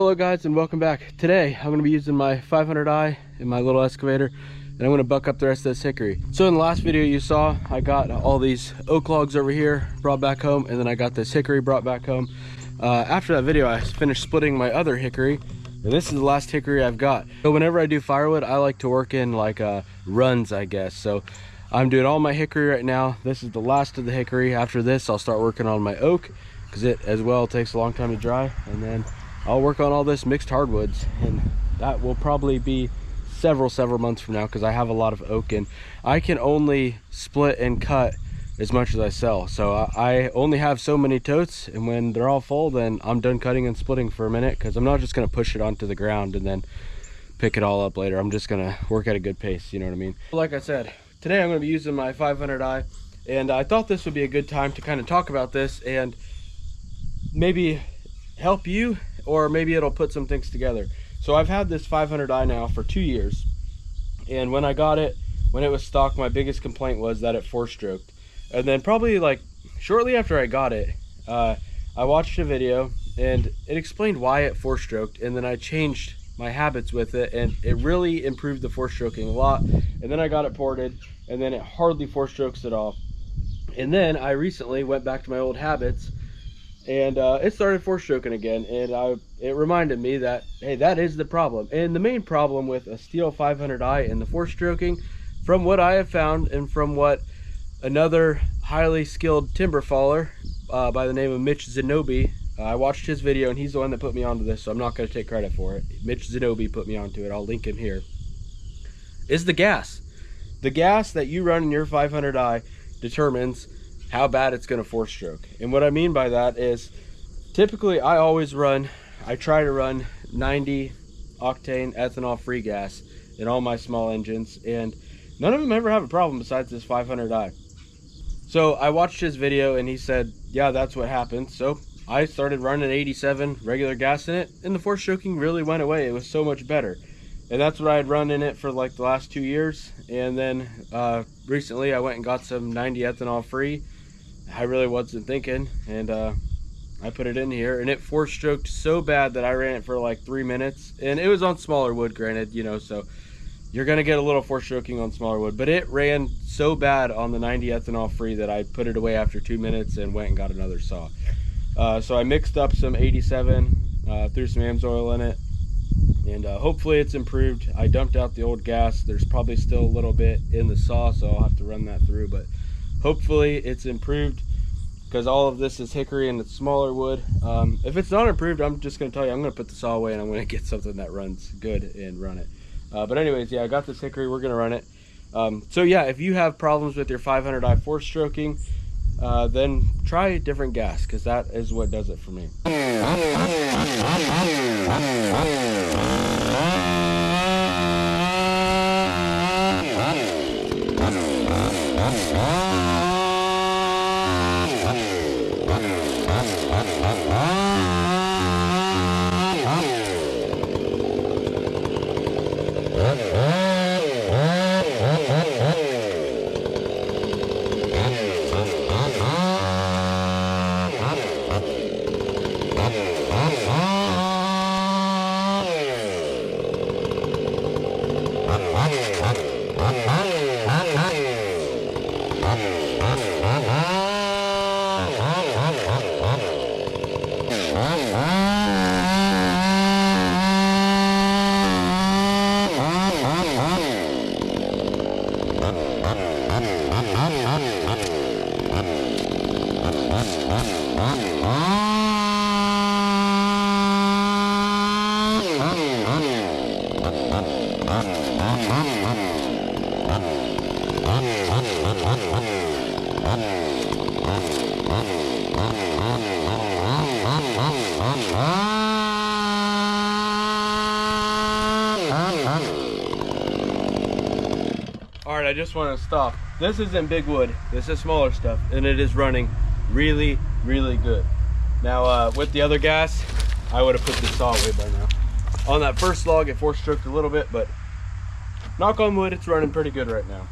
Hello guys and welcome back. Today I'm going to be using my 500i in my little excavator and I'm going to buck up the rest of this hickory. So in the last video you saw I got all these oak logs over here brought back home, and then I got this hickory brought back home. After that video I finished splitting my other hickory, and this is the last hickory I've got. So whenever I do firewood I like to work in like runs, I guess. So I'm doing all my hickory right now. This is the last of the hickory. After this I'll start working on my oak because it as well takes a long time to dry, and then I'll work on all this mixed hardwoods, and that will probably be several months from now because I have a lot of oak and I can only split and cut as much as I sell. So I only have so many totes, and when they're all full then I'm done cutting and splitting for a minute because I'm not just going to push it onto the ground and then pick it all up later. I'm just going to work at a good pace, you know what I mean? Like I said, today I'm going to be using my 500i, and I thought this would be a good time to kind of talk about this and maybe help you, or maybe it'll put some things together. So I've had this 500i now for 2 years, and when I got it, when it was stock, my biggest complaint was that it four-stroked. And then probably like shortly after I got it, I watched a video and it explained why it four-stroked, and then I changed my habits with it and it really improved the four-stroking a lot. And then I got it ported and then it hardly four-strokes at all. And then I recently went back to my old habits and it started four-stroking again, and it reminded me that, hey, that is the problem. And the main problem with a Stihl 500i and the four-stroking, from what I have found and from what another highly skilled timber faller by the name of Ms500i, I watched his video and he's the one that put me onto this, so I'm not going to take credit for it. Ms500i put me onto it. I'll link him here. Is the gas. The gas that you run in your 500i determines how bad it's going to four-stroke. And what I mean by that is, typically I try to run 90 octane ethanol free gas in all my small engines, and none of them ever have a problem besides this 500i. So I watched his video and he said, yeah, that's what happened. So I started running 87 regular gas in it, and the four-stroking really went away. It was so much better. And that's what I had run in it for like the last 2 years. And then recently I went and got some 90 ethanol free. I really wasn't thinking, and I put it in here and it four-stroked so bad that I ran it for like 3 minutes, and it was on smaller wood, granted, you know, so you're gonna get a little four-stroking on smaller wood, but it ran so bad on the 90 ethanol free that I put it away after 2 minutes and went and got another saw. So I mixed up some 87, threw some AMS oil in it, and hopefully it's improved. I dumped out the old gas. There's probably still a little bit in the saw, so I'll have to run that through, but hopefully it's improved because all of this is hickory and it's smaller wood. If it's not improved, I'm just going to tell you, I'm going to put the saw away and I'm going to get something that runs good and run it. But anyways, yeah, I got this hickory. We're going to run it. So yeah, if you have problems with your 500i four-stroking, then try a different gas, because that is what does it for me. Alright, I just want to stop. This isn't big wood, this is smaller stuff, and it is running really good. Now with the other gas, I would have put this saw away by now. On that first log it four-stroked a little bit, but knock on wood, it's running pretty good right now.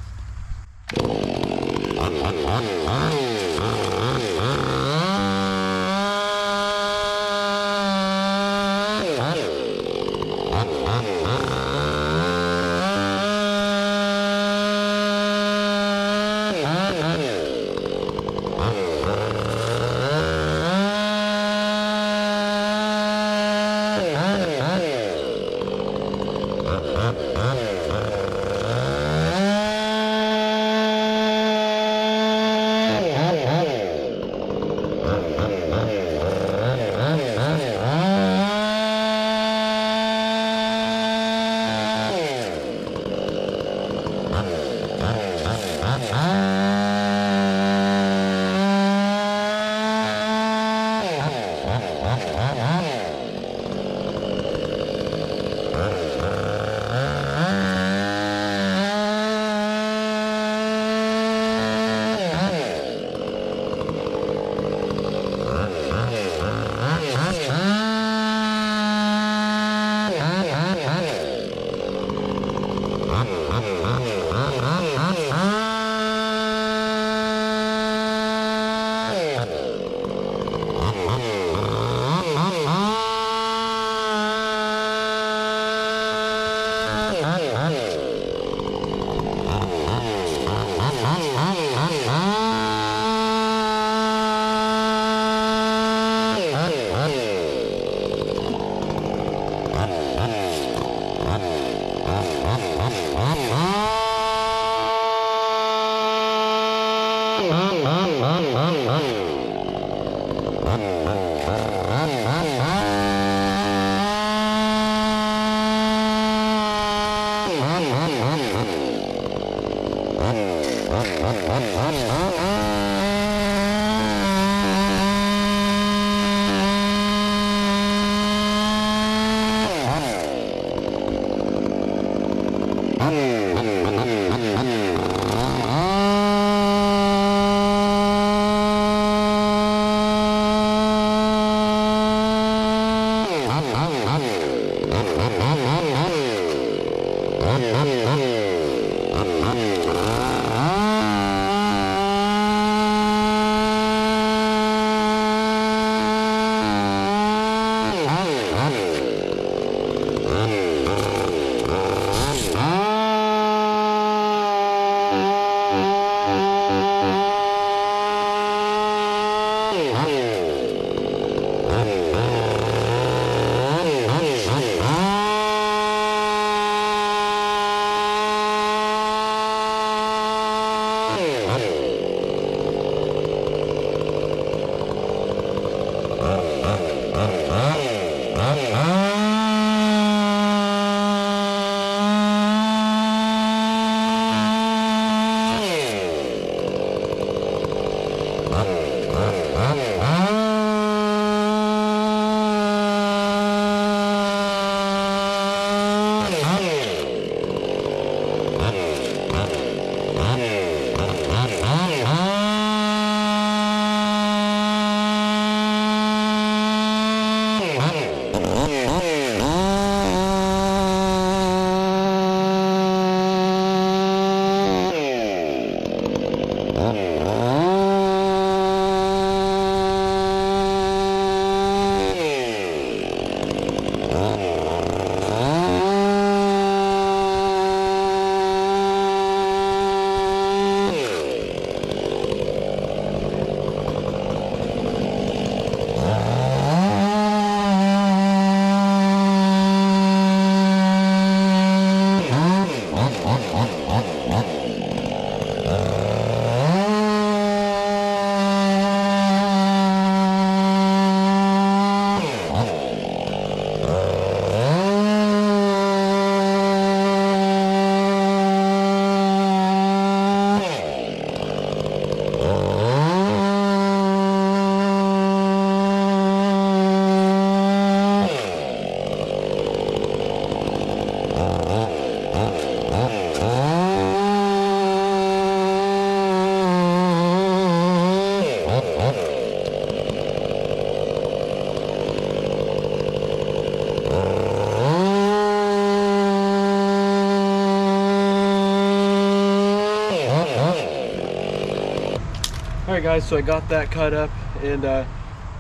Alright guys, so I got that cut up, and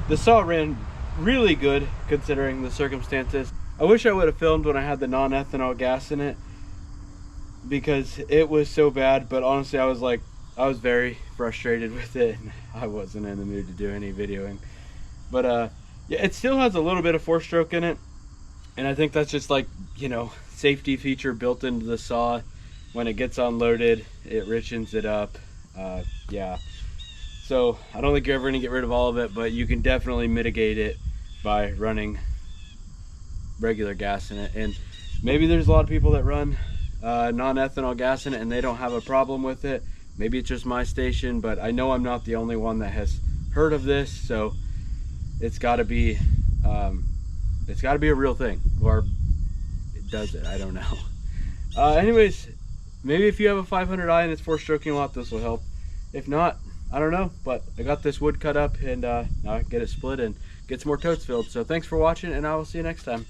the saw ran really good considering the circumstances. I wish I would have filmed when I had the non-ethanol gas in it because it was so bad, but honestly I was very frustrated with it and I wasn't in the mood to do any videoing. But yeah, it still has a little bit of 4-stroke in it, and I think that's just like, you know, safety feature built into the saw. When it gets unloaded, it richens it up. Yeah, so I don't think you're ever going to get rid of all of it, but you can definitely mitigate it by running regular gas in it. And maybe there's a lot of people that run non-ethanol gas in it and they don't have a problem with it. Maybe it's just my station, but I know I'm not the only one that has heard of this, so it's got to be a real thing, or it does it, I don't know. Anyways, maybe if you have a 500i and it's 4-stroking a lot, this will help. If not, I don't know, but I got this wood cut up, and now I can get it split and get some more totes filled. So thanks for watching, and I will see you next time.